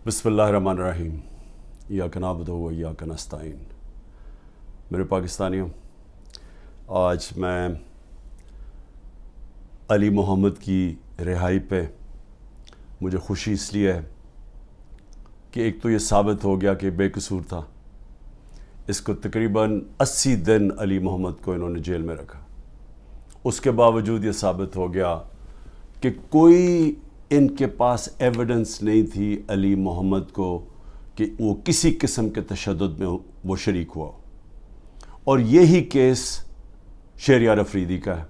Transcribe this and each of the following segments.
بسم اللہ الرحمن الرحیم ایاک نعبد و ایاک نستعین۔ میرے پاکستانیوں، آج میں علی محمد کی رہائی پہ مجھے خوشی اس لیے ہے کہ ایک تو یہ ثابت ہو گیا کہ بے قصور تھا۔ اس کو تقریباً 80 دن علی محمد کو انہوں نے جیل میں رکھا۔ اس کے باوجود یہ ثابت ہو گیا کہ کوئی ان کے پاس ایویڈنس نہیں تھی علی محمد کو کہ وہ کسی قسم کے تشدد میں وہ شریک ہوا۔ اور یہی کیس شہریار افریدی کا ہے،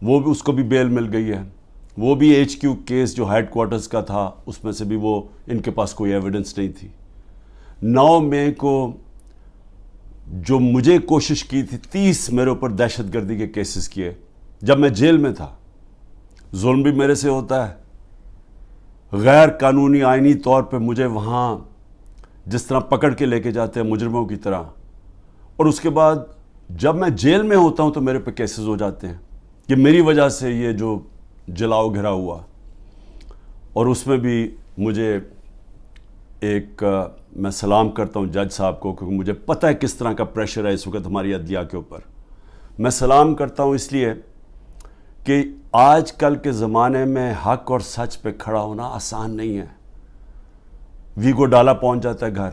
وہ بھی اس کو بھی بیل مل گئی ہے۔ وہ بھی ایچ کیو کیس جو ہیڈ کوارٹرز کا تھا، اس میں سے بھی وہ ان کے پاس کوئی ایویڈنس نہیں تھی۔ 9 مئی کو جو مجھے کوشش کی تھی 30 میرے اوپر دہشت گردی کے کیسز کیے، جب میں جیل میں تھا۔ ظلم بھی میرے سے ہوتا ہے، غیر قانونی آئینی طور پہ مجھے وہاں جس طرح پکڑ کے لے کے جاتے ہیں مجرموں کی طرح، اور اس کے بعد جب میں جیل میں ہوتا ہوں تو میرے پہ کیسز ہو جاتے ہیں کہ میری وجہ سے یہ جو جلاؤ گھرا ہوا۔ اور اس میں بھی مجھے میں سلام کرتا ہوں جج صاحب کو، کیونکہ مجھے پتہ ہے کس طرح کا پریشر ہے اس وقت ہماری عدلیہ کے اوپر۔ میں سلام کرتا ہوں اس لیے کہ آج کل کے زمانے میں حق اور سچ پہ کھڑا ہونا آسان نہیں ہے۔ ویگو ڈالا پہنچ جاتا ہے گھر،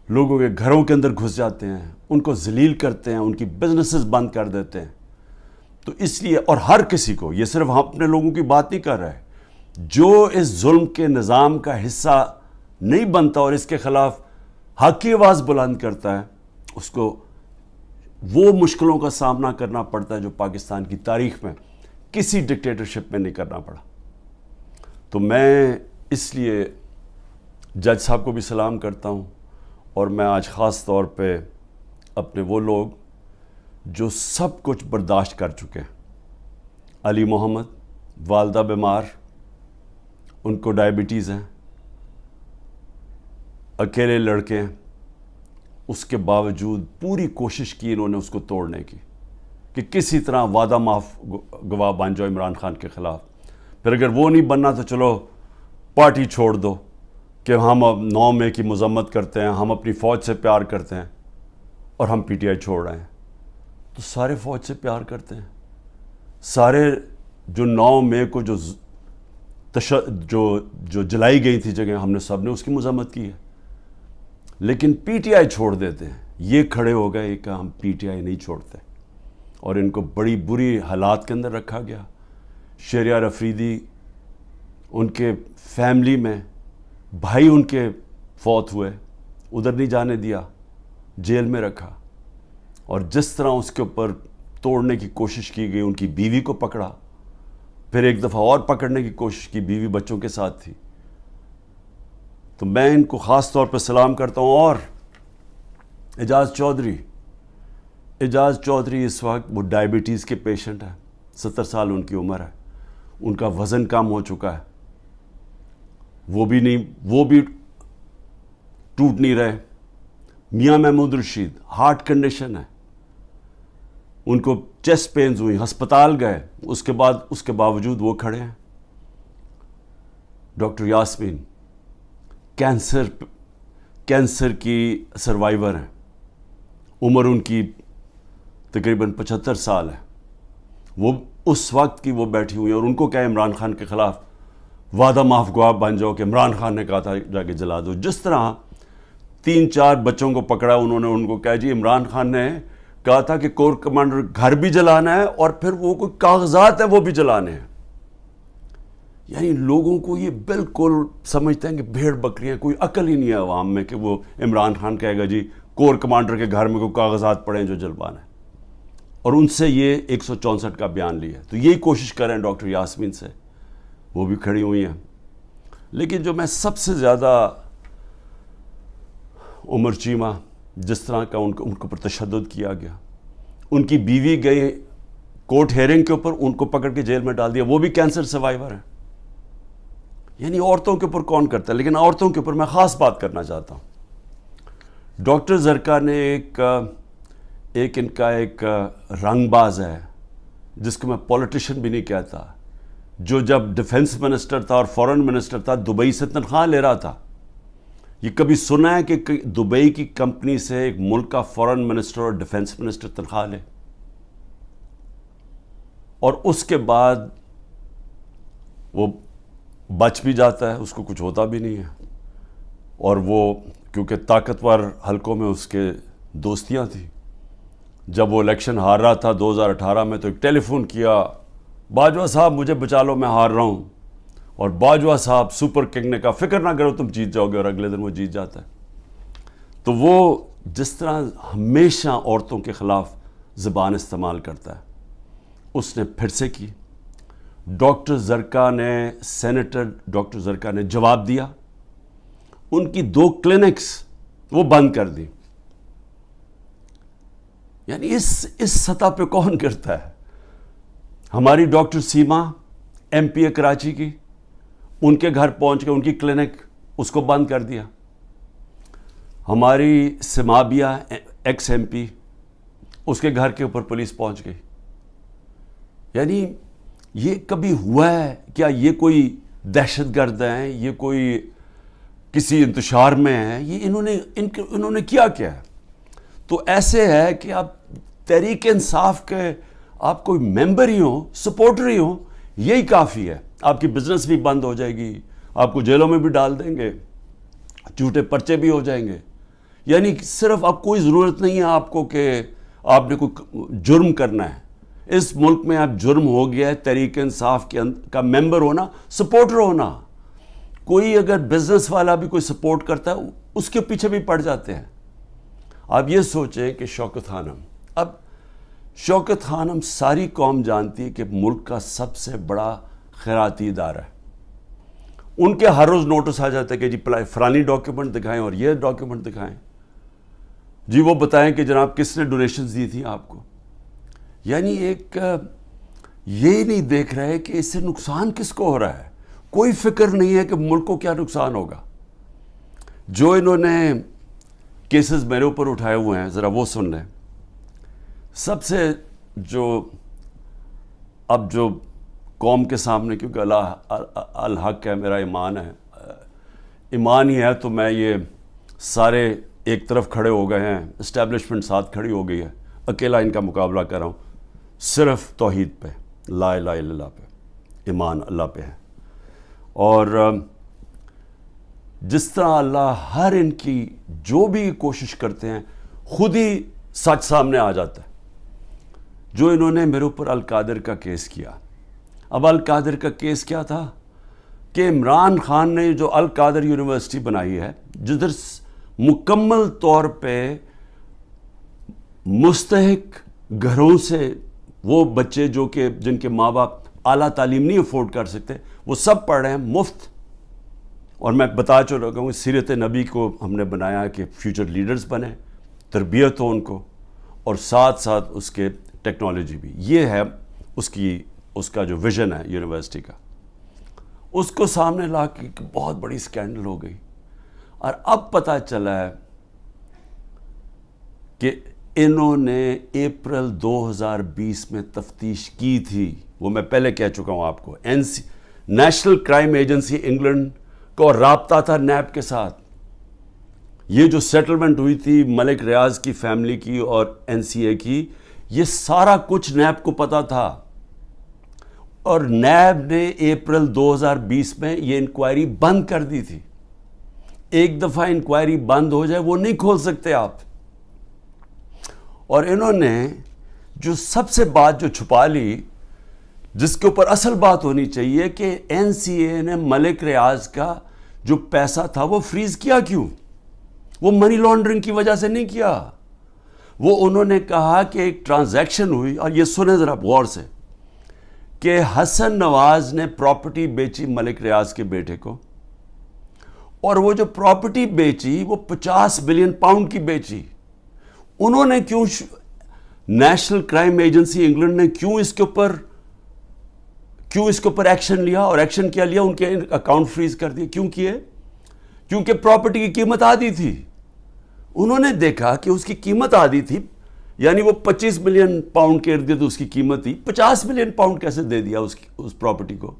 لوگوں کے گھروں کے اندر گھس جاتے ہیں، ان کو ذلیل کرتے ہیں، ان کی بزنسز بند کر دیتے ہیں۔ تو اس لیے، اور ہر کسی کو، یہ صرف ہم اپنے لوگوں کی بات نہیں کر رہے، جو اس ظلم کے نظام کا حصہ نہیں بنتا اور اس کے خلاف حق کی آواز بلند کرتا ہے، اس کو وہ مشکلوں کا سامنا کرنا پڑتا ہے جو پاکستان کی تاریخ میں کسی ڈکٹیٹرشپ میں نہیں کرنا پڑا۔ تو میں اس لیے جج صاحب کو بھی سلام کرتا ہوں، اور میں آج خاص طور پہ اپنے وہ لوگ جو سب کچھ برداشت کر چکے ہیں، علی محمد، والدہ بیمار، ان کو ڈائبٹیز ہیں، اکیلے لڑکے ہیں، اس کے باوجود پوری کوشش کی انہوں نے اس کو توڑنے کی کہ کسی طرح وعدہ معاف گواہ بن جاؤ عمران خان کے خلاف۔ پھر اگر وہ نہیں بننا تو چلو پارٹی چھوڑ دو، کہ ہم اب 9 مئی کی مذمت کرتے ہیں، ہم اپنی فوج سے پیار کرتے ہیں اور ہم پی ٹی آئی چھوڑ رہے ہیں۔ تو سارے فوج سے پیار کرتے ہیں، سارے جو 9 مئی کو جو جلائی گئی تھی جگہ، ہم نے سب نے اس کی مذمت کی ہے، لیکن پی ٹی آئی چھوڑ دیتے ہیں۔ یہ کھڑے ہو گئے کہ ہم پی ٹی آئی نہیں چھوڑتے، اور ان کو بڑی بری حالات کے اندر رکھا گیا۔ شہریار افریدی، ان کے فیملی میں بھائی ان کے فوت ہوئے، ادھر نہیں جانے دیا، جیل میں رکھا۔ اور جس طرح اس کے اوپر توڑنے کی کوشش کی گئی، ان کی بیوی کو پکڑا، پھر ایک دفعہ اور پکڑنے کی کوشش کی، بیوی بچوں کے ساتھ تھی۔ تو میں ان کو خاص طور پہ سلام کرتا ہوں۔ اور اعجاز چودھری اس وقت وہ ڈائبٹیز کے پیشنٹ ہیں، 70 سال ان کی عمر ہے، ان کا وزن کم ہو چکا ہے، وہ بھی ٹوٹ نہیں رہے۔ میاں محمود رشید، ہارٹ کنڈیشن ہے، ان کو چیسٹ پینز ہوئی، ہسپتال گئے، اس کے باوجود وہ کھڑے ہیں۔ ڈاکٹر یاسمین کینسر کی سروائیور ہیں، عمر ان کی تقریباً 75 سال ہے، وہ اس وقت کی وہ بیٹھی ہوئی ہیں، اور ان کو کہا عمران خان کے خلاف وعدہ معاف گواہ بن جاؤ کہ عمران خان نے کہا تھا جا کے جلا دو۔ جس طرح 3-4 بچوں کو پکڑا، انہوں نے ان کو کہا جی عمران خان نے کہا تھا کہ کور کمانڈر گھر بھی جلانا ہے اور پھر وہ کوئی کاغذات ہیں وہ بھی جلانے ہیں۔ یعنی لوگوں کو یہ بالکل سمجھتے ہیں کہ بھیڑ بکریاں، کوئی عقل ہی نہیں ہے عوام میں کہ وہ عمران خان کہے گا جی کور کمانڈر کے گھر میں کوئی کاغذات پڑے ہیں جو جلوانا ہے، اور ان سے یہ 164 کا بیان لیا۔ تو یہی کوشش کریں ڈاکٹر یاسمین سے، وہ بھی کھڑی ہوئی ہیں۔ لیکن جو میں سب سے زیادہ عمر چیمہ، جس طرح کا ان کے اوپر تشدد کیا گیا، ان کی بیوی گئی کورٹ ہیئرنگ کے اوپر، ان کو پکڑ کے جیل میں ڈال دیا، وہ بھی کینسر سروائیور ہیں۔ یعنی عورتوں کے اوپر کون کرتا ہے؟ لیکن عورتوں کے اوپر میں خاص بات کرنا چاہتا ہوں۔ ڈاکٹر زرکا نے ان کا ایک رنگ باز ہے، جس کو میں پولیٹیشین بھی نہیں کہتا، جو جب ڈیفنس منسٹر تھا اور فورن منسٹر تھا دبئی سے تنخواہ لے رہا تھا. یہ کبھی سنا ہے کہ دبئی کی کمپنی سے ایک ملک کا فورن منسٹر اور ڈیفنس منسٹر تنخواہ لے؟ اور اس کے بعد وہ بچ بھی جاتا ہے, اس کو کچھ ہوتا بھی نہیں ہے. اور وہ کیونکہ طاقتور حلقوں میں اس کے دوستیاں تھیں, جب وہ الیکشن ہار رہا تھا 2018 میں تو ایک ٹیلی فون کیا, باجوہ صاحب مجھے بچا لو میں ہار رہا ہوں. اور باجوہ صاحب سپر کنگ نے کہا فکر نہ کرو تم جیت جاؤ گے, اور اگلے دن وہ جیت جاتا ہے. تو وہ جس طرح ہمیشہ عورتوں کے خلاف زبان استعمال کرتا ہے, اس نے پھر سے کی. ڈاکٹر زرکا نے, سینیٹر ڈاکٹر زرکا نے جواب دیا, ان کی 2 کلینکس وہ بند کر دی. یعنی اس سطح پہ کون کرتا ہے؟ ہماری ڈاکٹر سیما ایم پی اے کراچی کی, ان کے گھر پہنچ کے ان کی کلینک اس کو بند کر دیا. ہماری سمابیہ ایکس ایم پی, اس کے گھر کے اوپر پولیس پہنچ گئی. یعنی یہ کبھی ہوا ہے کیا؟ یہ کوئی دہشت گرد ہیں, یہ کوئی کسی انتشار میں ہیں, یہ انہوں نے کیا ہے؟ تو ایسے ہے کہ آپ تحریک انصاف کے آپ کوئی ممبر ہی ہوں, سپورٹر ہی ہوں, یہی کافی ہے. آپ کی بزنس بھی بند ہو جائے گی, آپ کو جیلوں میں بھی ڈال دیں گے, جھوٹے پرچے بھی ہو جائیں گے. یعنی صرف اب کوئی ضرورت نہیں ہے آپ کو کہ آپ نے کوئی جرم کرنا ہے. اس ملک میں اب جرم ہو گیا ہے تحریک انصاف کا ممبر ہونا, سپورٹر ہونا. کوئی اگر بزنس والا بھی کوئی سپورٹ کرتا ہے اس کے پیچھے بھی پڑ جاتے ہیں. آپ یہ سوچیں کہ شوکت خانم, اب شوکت خانم ساری قوم جانتی ہے کہ ملک کا سب سے بڑا خیراتی ادارہ ہے. ان کے ہر روز نوٹس آ جاتا ہے کہ جی فلانی ڈاکیومنٹ دکھائیں اور یہ ڈاکیومنٹ دکھائیں, جی وہ بتائیں کہ جناب کس نے ڈونیشنز دی تھی آپ کو. یعنی ایک یہ نہیں دیکھ رہے کہ اس سے نقصان کس کو ہو رہا ہے. کوئی فکر نہیں ہے کہ ملک کو کیا نقصان ہوگا. جو انہوں نے کیسز میرے اوپر اٹھائے ہوئے ہیں ذرا وہ سن لیں. سب سے اب جو قوم کے سامنے, کیونکہ الحق ہے, میرا ایمان ہے, ایمان ہی ہے, تو میں یہ سارے ایک طرف کھڑے ہو گئے ہیں, اسٹیبلشمنٹ ساتھ کھڑی ہو گئی ہے, اکیلا ان کا مقابلہ کر رہا ہوں. صرف توحید پہ, لا الہ الا اللہ پہ, ایمان اللہ پہ ہے. اور جس طرح اللہ ہر ان کی جو بھی کوشش کرتے ہیں خود ہی سچ سامنے آ جاتا ہے. جو انہوں نے میرے اوپر القادر کا کیس کیا, اب القادر کا کیس کیا تھا کہ عمران خان نے جو القادر یونیورسٹی بنائی ہے, جدھر مکمل طور پہ مستحق گھروں سے وہ بچے جو کہ جن کے ماں باپ اعلیٰ تعلیم نہیں افورڈ کر سکتے, وہ سب پڑھ رہے ہیں مفت. اور میں بتا چلا گا ہوں, سیرت نبی کو ہم نے بنایا کہ فیوچر لیڈرز بنے, تربیت ہو ان کو, اور ساتھ ساتھ اس کے ٹیکنالوجی بھی. یہ ہے اس کا جو ویژن ہے یونیورسٹی کا. اس کو سامنے لا کے بہت بڑی سکینڈل ہو گئی. اور اب پتہ چلا ہے کہ انہوں نے اپریل 2020 میں تفتیش کی تھی. وہ میں پہلے کہہ چکا ہوں آپ کو. نیشنل کرائم ایجنسی انگلینڈ کو رابطہ تھا نیب کے ساتھ. یہ جو سیٹلمنٹ ہوئی تھی ملک ریاض کی فیملی کی اور این سی اے کی, یہ سارا کچھ نیب کو پتا تھا. اور نیب نے اپریل 2020 میں یہ انکوائری بند کر دی تھی. ایک دفعہ انکوائری بند ہو جائے وہ نہیں کھول سکتے آپ. اور انہوں نے جو سب سے بات جو چھپا لی, جس کے اوپر اصل بات ہونی چاہیے, کہ این سی اے نے ملک ریاض کا جو پیسہ تھا وہ فریز کیا کیوں؟ وہ منی لانڈرنگ کی وجہ سے نہیں کیا. وہ انہوں نے کہا کہ ایک ٹرانزیکشن ہوئی, اور یہ سنیں ذرا غور سے, کہ حسن نواز نے پراپرٹی بیچی ملک ریاض کے بیٹے کو, اور وہ جو پراپرٹی بیچی وہ 50 بلین پاؤنڈ کی بیچی. انہوں نے کیوں, نیشنل کرائم ایجنسی انگلینڈ نے کیوں اس کے اوپر ایکشن لیا؟ اور ایکشن کیا لیا؟ ان کے اکاؤنٹ فریز کر دیے. کیوں کیے؟ کیونکہ پراپرٹی کی قیمت آدھی تھی. انہوں نے دیکھا کہ اس کی قیمت آدھی تھی, یعنی وہ 25 ملین پاؤنڈ کے ارد گرد اس کی قیمت تھی, 50 ملین پاؤنڈ کیسے دے دیا اس پراپرٹی کو؟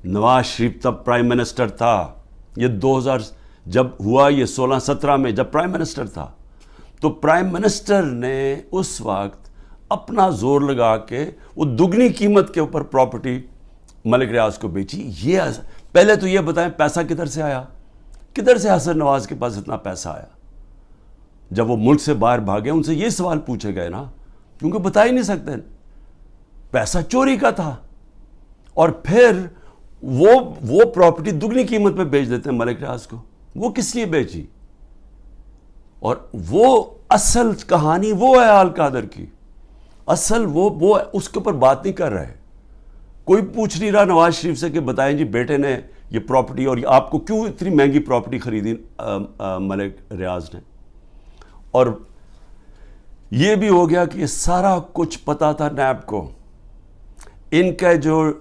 نواز شریف تب پرائم منسٹر تھا. یہ 2000 جب ہوا، یہ 16-17 میں جب پرائم منسٹر تھا، تو پرائم منسٹر نے اس وقت اپنا زور لگا کے وہ دگنی قیمت کے اوپر پراپرٹی ملک ریاض کو بیچی. یہ پہلے تو یہ بتائیں پیسہ کدھر سے آیا؟ کدھر سے حسن نواز کے پاس اتنا پیسہ آیا؟ جب وہ ملک سے باہر بھاگے ان سے یہ سوال پوچھے گئے نا، کیونکہ بتا ہی نہیں سکتے. پیسہ چوری کا تھا، اور پھر وہ پراپرٹی دگنی قیمت پہ بیچ دیتے ہیں ملک ریاض کو. وہ کس لیے بیچی؟ اور وہ اصل کہانی وہ ہے آل قادر کی. اصل وہ اس کے اوپر بات نہیں کر رہے. کوئی پوچھ نہیں رہا نواز شریف سے کہ بتائیں جی بیٹے نے یہ پراپرٹی اور آپ کو کیوں اتنی مہنگی پراپرٹی خریدی ملک ریاض نے. اور یہ بھی ہو گیا کہ یہ سارا کچھ پتا تھا نیب کو. ان کا جو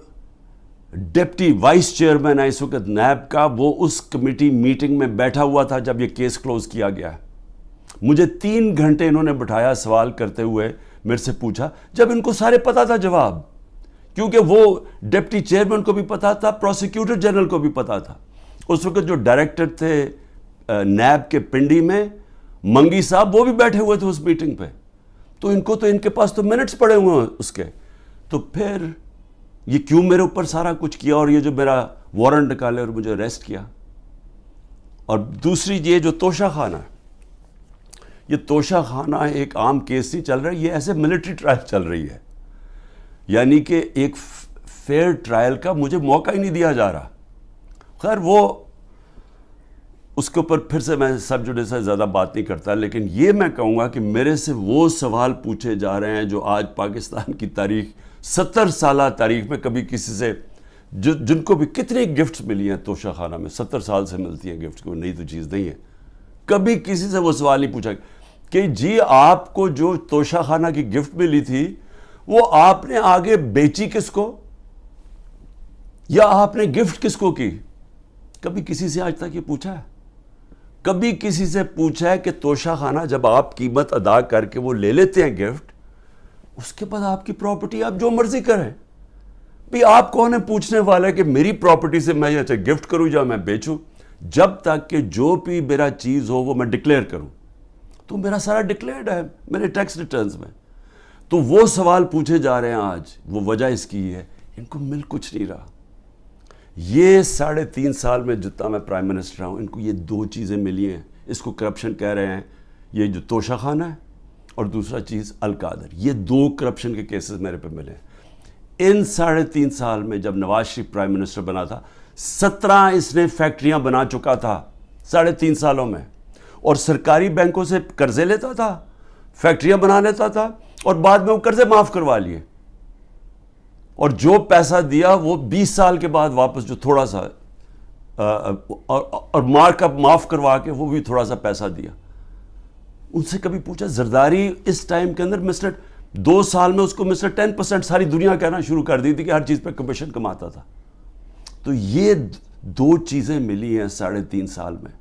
ڈپٹی وائس چیئرمین ہے اس وقت نیب کا، وہ اس کمیٹی میٹنگ میں بیٹھا ہوا تھا جب یہ کیس کلوز کیا گیا. مجھے 3 گھنٹے انہوں نے بٹھایا سوال کرتے ہوئے، میرے سے پوچھا، جب ان کو سارے پتا تھا جواب، کیونکہ وہ ڈپٹی چیئرمین کو بھی پتا تھا، پروسیکیوٹر جنرل کو بھی پتا تھا. اس وقت جو ڈائریکٹر تھے نیب کے پنڈی میں، منگی صاحب، وہ بھی بیٹھے ہوئے تھے اس میٹنگ پہ. تو ان کے پاس تو منٹس پڑے ہوئے ہیں اس کے. تو پھر یہ کیوں میرے اوپر سارا کچھ کیا، اور یہ جو میرا وارنٹ نکالے اور مجھے اریسٹ کیا. اور دوسری یہ جو توشہ خانہ ہے، یہ توشہ خانہ ایک عام کیس نہیں چل رہا ہے، یہ ایسے ملٹری ٹرائل چل رہی ہے. یعنی کہ ایک فیئر ٹرائل کا مجھے موقع ہی نہیں دیا جا رہا. خیر وہ اس کے اوپر پھر سے میں سب جوڈیس سے زیادہ بات نہیں کرتا، لیکن یہ میں کہوں گا کہ میرے سے وہ سوال پوچھے جا رہے ہیں جو آج پاکستان کی تاریخ، 70 سالہ تاریخ میں کبھی کسی سے، جن کو بھی کتنی گفٹس ملی ہیں توشہ خانہ میں، 70 سال سے ملتی ہیں گفٹس، کوئی نئی تو چیز نہیں ہے. کبھی کسی سے وہ سوال نہیں پوچھا کہ جی آپ کو جو توشہ خانہ کی گفٹ ملی تھی وہ آپ نے آگے بیچی کس کو، یا آپ نے گفٹ کس کو کی. کبھی کسی سے آج تک یہ پوچھا ہے؟ کبھی کسی سے پوچھا ہے کہ توشہ خانہ جب آپ قیمت ادا کر کے وہ لے لیتے ہیں گفٹ، اس کے بعد آپ کی پراپرٹی آپ جو مرضی کریں؟ بھی آپ کون ہے پوچھنے والا کہ میری پراپرٹی سے میں یہ گفٹ کروں یا میں بیچوں؟ جب تک کہ جو بھی میرا چیز ہو وہ میں ڈکلیئر کروں. تو میرا سارا ڈکلیئرڈ ہے میرے ٹیکس ریٹرنز میں. تو وہ سوال پوچھے جا رہے ہیں آج، وہ وجہ اس کی ہے ان کو مل کچھ نہیں رہا. یہ 3.5 سال میں جتنا میں پرائم منسٹر ہوں، ان کو یہ 2 چیزیں ملی ہیں. اس کو کرپشن کہہ رہے ہیں، یہ جو توشہ خانہ ہے، اور دوسرا چیز القادر. یہ 2 کرپشن کے کیسز میرے پہ ملے ہیں. ان 3.5 سال میں جب نواز شریف پرائم منسٹر بنا تھا، 17 اس نے فیکٹریاں بنا چکا تھا 3.5 سالوں میں، اور سرکاری بینکوں سے قرضے لیتا تھا، فیکٹریاں بنا لیتا تھا، اور بعد میں وہ قرضے معاف کروا لیے. اور جو پیسہ دیا وہ 20 سال کے بعد واپس، جو تھوڑا سا اور مارک اپ معاف کروا کے وہ بھی تھوڑا سا پیسہ دیا. ان سے کبھی پوچھا؟ زرداری اس ٹائم کے اندر 2 سال میں اس کو 10% ساری دنیا کہنا شروع کر دی تھی کہ ہر چیز پہ کمیشن کماتا تھا. تو یہ 2 چیزیں ملی ہیں 3.5 سال میں،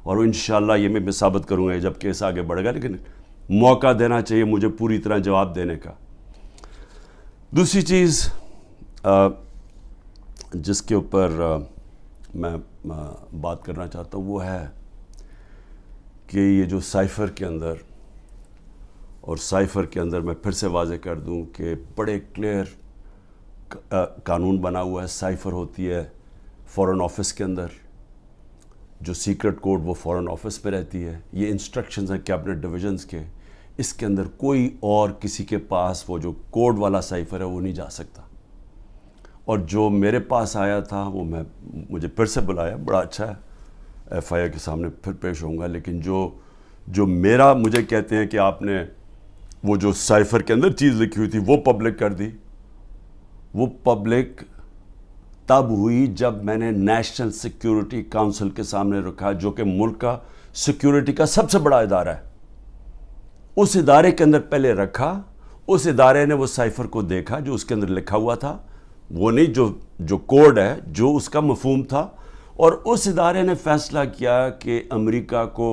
اور انشاءاللہ یہ میں ثابت کروں گا جب کیس آگے بڑھے گا. لیکن موقع دینا چاہیے مجھے پوری طرح جواب دینے کا. دوسری چیز جس کے اوپر میں بات کرنا چاہتا ہوں وہ ہے کہ یہ جو سائفر کے اندر، اور سائفر کے اندر میں پھر سے واضح کر دوں کہ بڑے کلیئر قانون بنا ہوا ہے. سائفر ہوتی ہے فورن آفس کے اندر، جو سیکرٹ کوڈ وہ فورن آفس پہ رہتی ہے. یہ انسٹرکشنز ہیں کیبنٹ ڈویژنز کے. اس کے اندر کوئی اور کسی کے پاس وہ جو کوڈ والا سائفر ہے وہ نہیں جا سکتا. اور جو میرے پاس آیا تھا وہ مجھے پھر سے بلایا، بڑا اچھا ہے، ایف آئی آر کے سامنے پھر پیش ہوں گا. لیکن جو مجھے کہتے ہیں کہ آپ نے وہ جو سائفر کے اندر چیز لکھی ہوئی تھی وہ پبلک کر دی. وہ پبلک تب ہوئی جب میں نے نیشنل سیکیورٹی کونسل کے سامنے رکھا، جو کہ ملک کا سیکیورٹی کا سب سے بڑا ادارہ ہے. اس ادارے کے اندر پہلے رکھا، اس ادارے نے وہ سائفر کو دیکھا جو اس کے اندر لکھا ہوا تھا، وہ نہیں جو کوڈ ہے، جو اس کا مفہوم تھا. اور اس ادارے نے فیصلہ کیا کہ امریکہ کو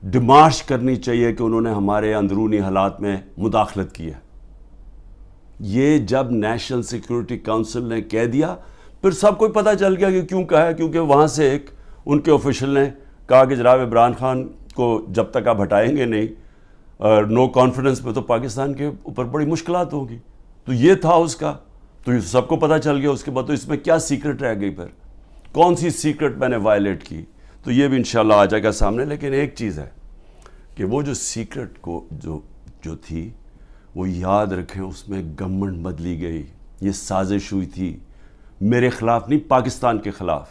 ڈیمارش کرنی چاہیے کہ انہوں نے ہمارے اندرونی حالات میں مداخلت کی ہے. یہ جب نیشنل سیکیورٹی کونسل نے کہہ دیا پھر سب کو پتہ چل گیا کہ کیوں کہا ہے، کیونکہ وہاں سے ایک ان کے آفیشل نے کہا کہ جناب عمران خان کو جب تک آپ ہٹائیں گے نہیں نو کانفیڈنس پہ، تو پاکستان کے اوپر بڑی مشکلات ہوگی. تو یہ تھا اس کا، تو یہ سب کو پتہ چل گیا. اس کے بعد تو اس میں کیا سیکرٹ رہ گئی، پھر کون سی سیکرٹ میں نے وائلیٹ کی، تو یہ بھی انشاءاللہ آ جائے گا سامنے. لیکن ایک چیز ہے کہ وہ جو سیکرٹ کو جو تھی وہ یاد رکھیں، اس میں گورنمنٹ بدلی گئی. یہ سازش ہوئی تھی میرے خلاف نہیں، پاکستان کے خلاف.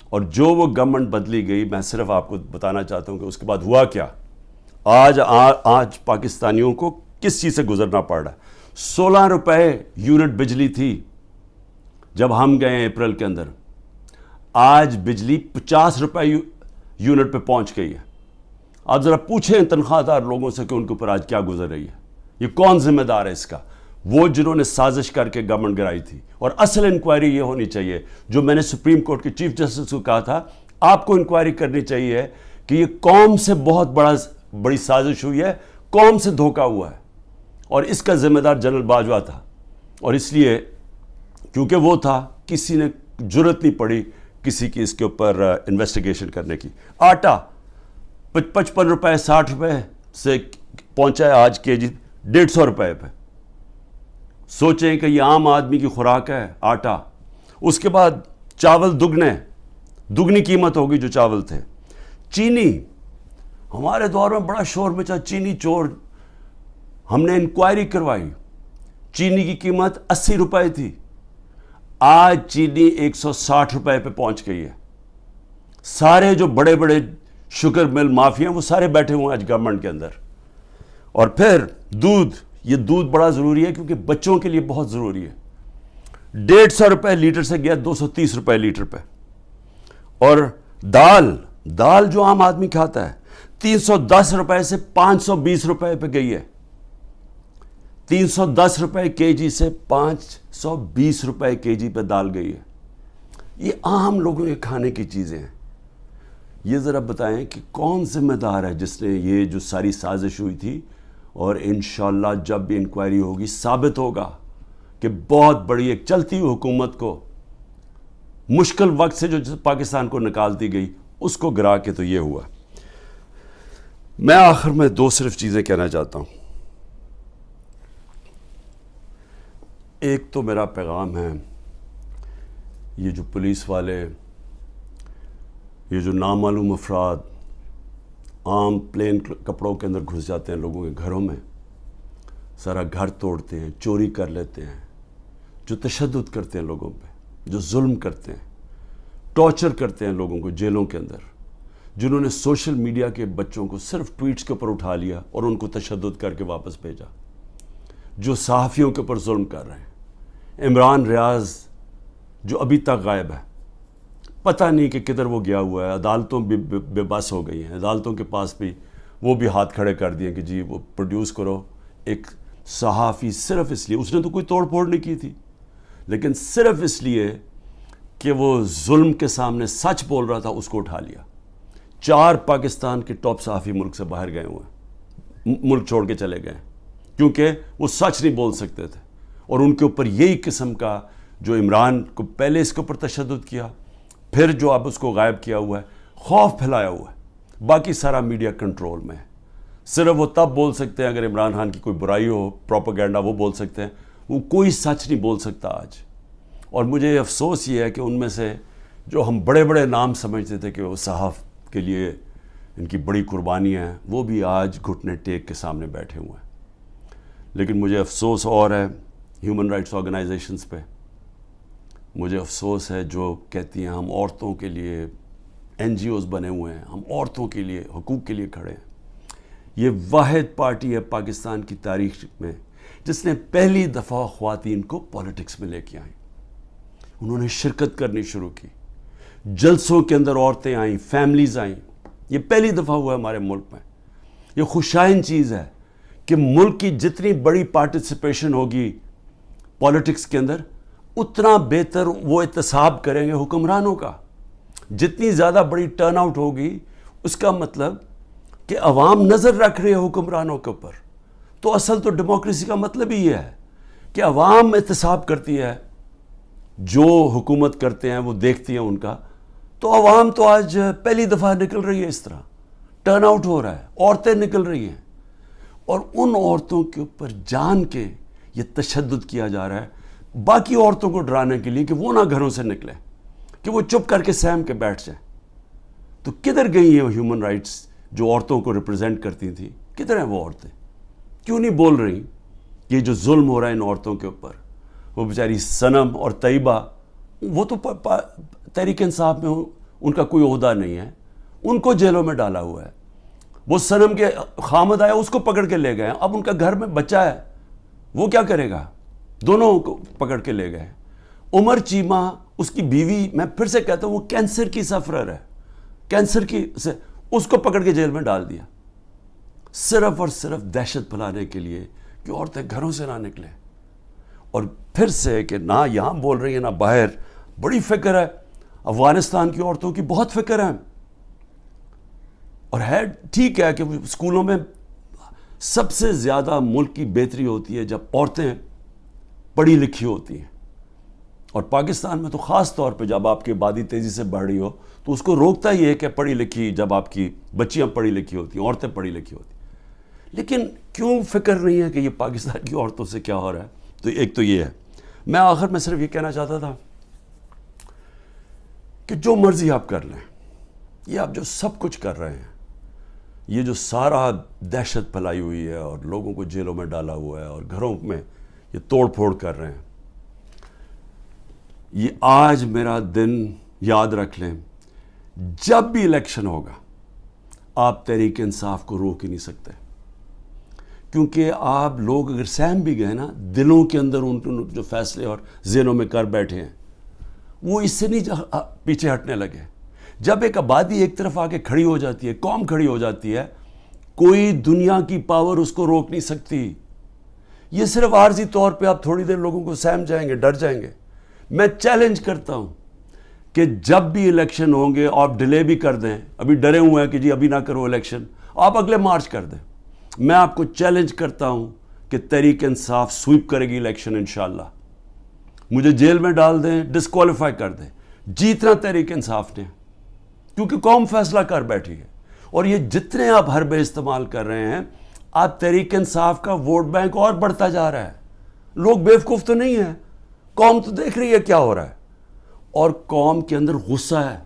اور جو وہ گورنمنٹ بدلی گئی، میں صرف آپ کو بتانا چاہتا ہوں کہ اس کے بعد ہوا کیا. آج پاکستانیوں کو کس چیز سے گزرنا پڑ رہا ہے. 16 روپے یونٹ بجلی تھی جب ہم گئے اپریل کے اندر، آج بجلی 50 روپے یونٹ پہ پہنچ گئی ہے. آپ ذرا پوچھیں تنخواہ دار لوگوں سے کہ ان کے اوپر آج کیا گزر رہی ہے. یہ کون ذمہ دار ہے اس کا؟ وہ جنہوں نے سازش کر کے گورنمنٹ گرائی تھی. اور اصل انکوائری یہ ہونی چاہیے جو میں نے سپریم کورٹ کے چیف جسٹس کو کہا تھا، آپ کو انکوائری کرنی چاہیے کہ یہ قوم سے بہت بڑی سازش ہوئی ہے، قوم سے دھوکہ ہوا ہے. اور اس کا ذمہ دار جنرل باجوہ تھا. اور اس لیے کیونکہ وہ تھا، کسی نے جرت نہیں پڑی کسی کی اس کے اوپر انویسٹیگیشن کرنے کی. آٹا 55 روپے 60 روپے سے پہنچا ہے آج کے جی 150 روپے پہ. سوچیں کہ یہ عام آدمی کی خوراک ہے آٹا. اس کے بعد چاول دگنی قیمت ہوگی جو چاول تھے. چینی، ہمارے دور میں بڑا شور مچا چینی چور. ہم نے انکوائری کروائی، چینی کی قیمت 80 روپے تھی، آج چینی 160 روپے پہ پہنچ گئی ہے. سارے جو بڑے بڑے شوگر مل مافیا ہیں وہ سارے بیٹھے ہوئے ہیں آج گورنمنٹ کے اندر. اور پھر یہ دودھ بڑا ضروری ہے کیونکہ بچوں کے لیے بہت ضروری ہے. 150 روپے لیٹر سے گیا 230 روپے لیٹر پہ. اور دال جو عام آدمی کھاتا ہے 310 روپے سے 520 روپے پہ گئی ہے. 310 روپے کے جی سے 520 روپے کے جی پہ دال گئی ہے. یہ عام لوگوں کے کھانے کی چیزیں ہیں. یہ ذرا بتائیں کہ کون ذمہ دار ہے جس نے یہ جو ساری سازش ہوئی تھی. اور انشاءاللہ جب بھی انکوائری ہوگی ثابت ہوگا کہ بہت بڑی ایک چلتی ہوئی حکومت کو مشکل وقت سے جو پاکستان کو نکالتی گئی اس کو گرا کے تو یہ ہوا. میں آخر میں 2 صرف چیزیں کہنا چاہتا ہوں. ایک تو میرا پیغام ہے، یہ جو پولیس والے، یہ جو نامعلوم افراد عام پلین کپڑوں کے اندر گھس جاتے ہیں لوگوں کے گھروں میں، سارا گھر توڑتے ہیں، چوری کر لیتے ہیں، جو تشدد کرتے ہیں لوگوں پہ، جو ظلم کرتے ہیں، ٹارچر کرتے ہیں لوگوں کو جیلوں کے اندر، جنہوں نے سوشل میڈیا کے بچوں کو صرف ٹویٹس کے اوپر اٹھا لیا اور ان کو تشدد کر کے واپس بھیجا، جو صحافیوں کے اوپر ظلم کر رہے ہیں. عمران ریاض جو ابھی تک غائب ہے، پتہ نہیں کہ کدھر وہ گیا ہوا ہے. عدالتوں بھی بے بس ہو گئی ہیں، عدالتوں کے پاس بھی وہ بھی ہاتھ کھڑے کر دیے کہ جی وہ پروڈیوس کرو. ایک صحافی صرف اس لیے، اس نے تو کوئی توڑ پھوڑ نہیں کی تھی، لیکن صرف اس لیے کہ وہ ظلم کے سامنے سچ بول رہا تھا، اس کو اٹھا لیا. 4 پاکستان کے ٹاپ صحافی ملک سے باہر گئے ہوئے ہیں، ملک چھوڑ کے چلے گئے کیونکہ وہ سچ نہیں بول سکتے تھے. اور ان کے اوپر یہی قسم کا جو عمران کو پہلے اس کے اوپر تشدد کیا، پھر جو اب اس کو غائب کیا ہوا ہے، خوف پھیلایا ہوا ہے. باقی سارا میڈیا کنٹرول میں ہے. صرف وہ تب بول سکتے ہیں اگر عمران خان کی کوئی برائی ہو، پروپیگنڈا، وہ بول سکتے ہیں. وہ کوئی سچ نہیں بول سکتا آج. اور مجھے افسوس یہ ہے کہ ان میں سے جو ہم بڑے بڑے نام سمجھتے تھے کہ وہ صحاف کے لیے ان کی بڑی قربانیاں ہیں، وہ بھی آج گھٹنے ٹیک کے سامنے بیٹھے ہوئے ہیں. لیکن مجھے افسوس اور ہے ہیومن رائٹس آرگنائزیشنز پہ. مجھے افسوس ہے جو کہتی ہیں ہم عورتوں کے لیے NGOs بنے ہوئے ہیں، ہم عورتوں کے لیے حقوق کے لیے کھڑے ہیں. یہ واحد پارٹی ہے پاکستان کی تاریخ میں جس نے پہلی دفعہ خواتین کو پولیٹکس میں لے کے آئیں. انہوں نے شرکت کرنی شروع کی، جلسوں کے اندر عورتیں آئیں، فیملیز آئیں. یہ پہلی دفعہ ہوا ہے ہمارے ملک میں. یہ خوشائن چیز ہے کہ ملک کی جتنی بڑی پارٹیسپیشن ہوگی پولیٹکس کے اندر، اتنا بہتر وہ احتساب کریں گے حکمرانوں کا. جتنی زیادہ بڑی ٹرن آؤٹ ہوگی اس کا مطلب کہ عوام نظر رکھ رہی ہے حکمرانوں کے اوپر. تو اصل تو ڈیموکریسی کا مطلب ہی یہ ہے کہ عوام احتساب کرتی ہے جو حکومت کرتے ہیں وہ دیکھتی ہیں ان کا، تو عوام تو آج پہلی دفعہ نکل رہی ہے، اس طرح ٹرن آؤٹ ہو رہا ہے، عورتیں نکل رہی ہیں، اور ان عورتوں کے اوپر جان کے یہ تشدد کیا جا رہا ہے باقی عورتوں کو ڈرانے کے لیے کہ وہ نہ گھروں سے نکلیں، کہ وہ چپ کر کے سہم کے بیٹھ جائیں۔ تو کدھر گئی ہیں ہیومن رائٹس جو عورتوں کو ریپرزینٹ کرتی تھیں؟ کدھر ہیں وہ عورتیں؟ کیوں نہیں بول رہی کہ یہ جو ظلم ہو رہا ہے ان عورتوں کے اوپر؟ وہ بیچاری صنم اور طیبہ، وہ تو تحریک انصاف میں ان کا کوئی عہدہ نہیں ہے، ان کو جیلوں میں ڈالا ہوا ہے۔ وہ صنم کے خامد آیا، اس کو پکڑ کے لے گئے، اب ان کا گھر میں بچہ ہے، وہ کیا کرے گا؟ دونوں کو پکڑ کے لے گئے۔ عمر چیمہ، اس کی بیوی، میں پھر سے کہتا ہوں وہ کینسر کی سفرر ہے، کینسر کی سے اس کو پکڑ کے جیل میں ڈال دیا، صرف اور صرف دہشت پھیلانے کے لیے کہ عورتیں گھروں سے نہ نکلیں۔ اور پھر سے کہ نہ یہاں بول رہی ہیں نہ باہر، بڑی فکر ہے افغانستان کی عورتوں کی، بہت فکر ہے، اور ہے ٹھیک ہے کہ اسکولوں میں سب سے زیادہ ملک کی بہتری ہوتی ہے جب عورتیں پڑھی لکھی ہوتی ہیں، اور پاکستان میں تو خاص طور پہ جب آپ کی آبادی تیزی سے بڑھ رہی ہو تو اس کو روکتا ہی ہے کہ پڑھی لکھی، جب آپ کی بچیاں پڑھی لکھی ہوتی ہیں، عورتیں پڑھی لکھی ہوتی ہیں۔ لیکن کیوں فکر نہیں ہے کہ یہ پاکستان کی عورتوں سے کیا ہو رہا ہے؟ تو ایک تو یہ ہے۔ میں آخر میں صرف یہ کہنا چاہتا تھا کہ جو مرضی آپ کر لیں، یہ آپ جو سب کچھ کر رہے ہیں، یہ جو سارا دہشت پھیلائی ہوئی ہے اور لوگوں کو جیلوں میں ڈالا ہوا ہے اور گھروں میں یہ توڑ پھوڑ کر رہے ہیں، یہ آج میرا دن یاد رکھ لیں، جب بھی الیکشن ہوگا آپ تحریک انصاف کو روک ہی نہیں سکتے، کیونکہ آپ لوگ اگر سہم بھی گئے نا، دلوں کے اندر ان جو فیصلے اور ذہنوں میں کر بیٹھے ہیں وہ اس سے نہیں پیچھے ہٹنے لگے۔ جب ایک آبادی ایک طرف آ کے کھڑی ہو جاتی ہے، قوم کھڑی ہو جاتی ہے، کوئی دنیا کی پاور اس کو روک نہیں سکتی۔ یہ صرف عارضی طور پہ آپ تھوڑی دیر لوگوں کو سہم جائیں گے، ڈر جائیں گے۔ میں چیلنج کرتا ہوں کہ جب بھی الیکشن ہوں گے آپ ڈیلے بھی کر دیں، ابھی ڈرے ہوئے ہیں کہ جی ابھی نہ کرو الیکشن، آپ اگلے مارچ کر دیں۔ میں آپ کو چیلنج کرتا ہوں کہ تحریک انصاف سویپ کرے گی الیکشن انشاءاللہ۔ مجھے جیل میں ڈال دیں، ڈسکوالیفائی کر دیں، جیتنا تحریک انصاف نے، کیونکہ قوم فیصلہ کر بیٹھی ہے۔ اور یہ جتنے آپ حربے استعمال کر رہے ہیں، آپ تحریک انصاف کا ووٹ بینک اور بڑھتا جا رہا ہے۔ لوگ بیوقوف تو نہیں ہیں، قوم تو دیکھ رہی ہے کیا ہو رہا ہے، اور قوم کے اندر غصہ ہے۔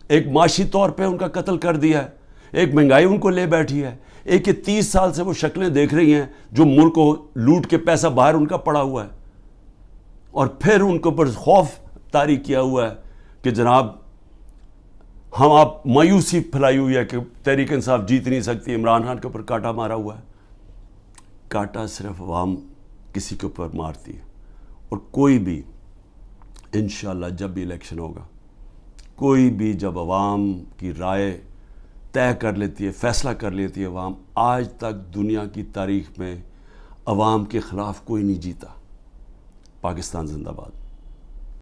ایک معاشی طور پہ ان کا قتل کر دیا ہے، ایک مہنگائی ان کو لے بیٹھی ہے، ایک یہ 30 سال سے وہ شکلیں دیکھ رہی ہیں جو ملک کو لوٹ کے پیسہ باہر ان کا پڑا ہوا ہے، اور پھر ان کے اوپر خوف طاری کیا ہوا ہے کہ جناب ہم آپ مایوسی پھیلائی ہوئی ہے کہ تحریک انصاف جیت نہیں سکتی، عمران خان کے اوپر کانٹا مارا ہوا ہے۔ کانٹا صرف عوام کسی کے اوپر مارتی ہے، اور کوئی بھی انشاءاللہ جب بھی الیکشن ہوگا، کوئی بھی جب عوام کی رائے طے کر لیتی ہے، فیصلہ کر لیتی ہے عوام، آج تک دنیا کی تاریخ میں عوام کے خلاف کوئی نہیں جیتا۔ پاکستان زندہ باد۔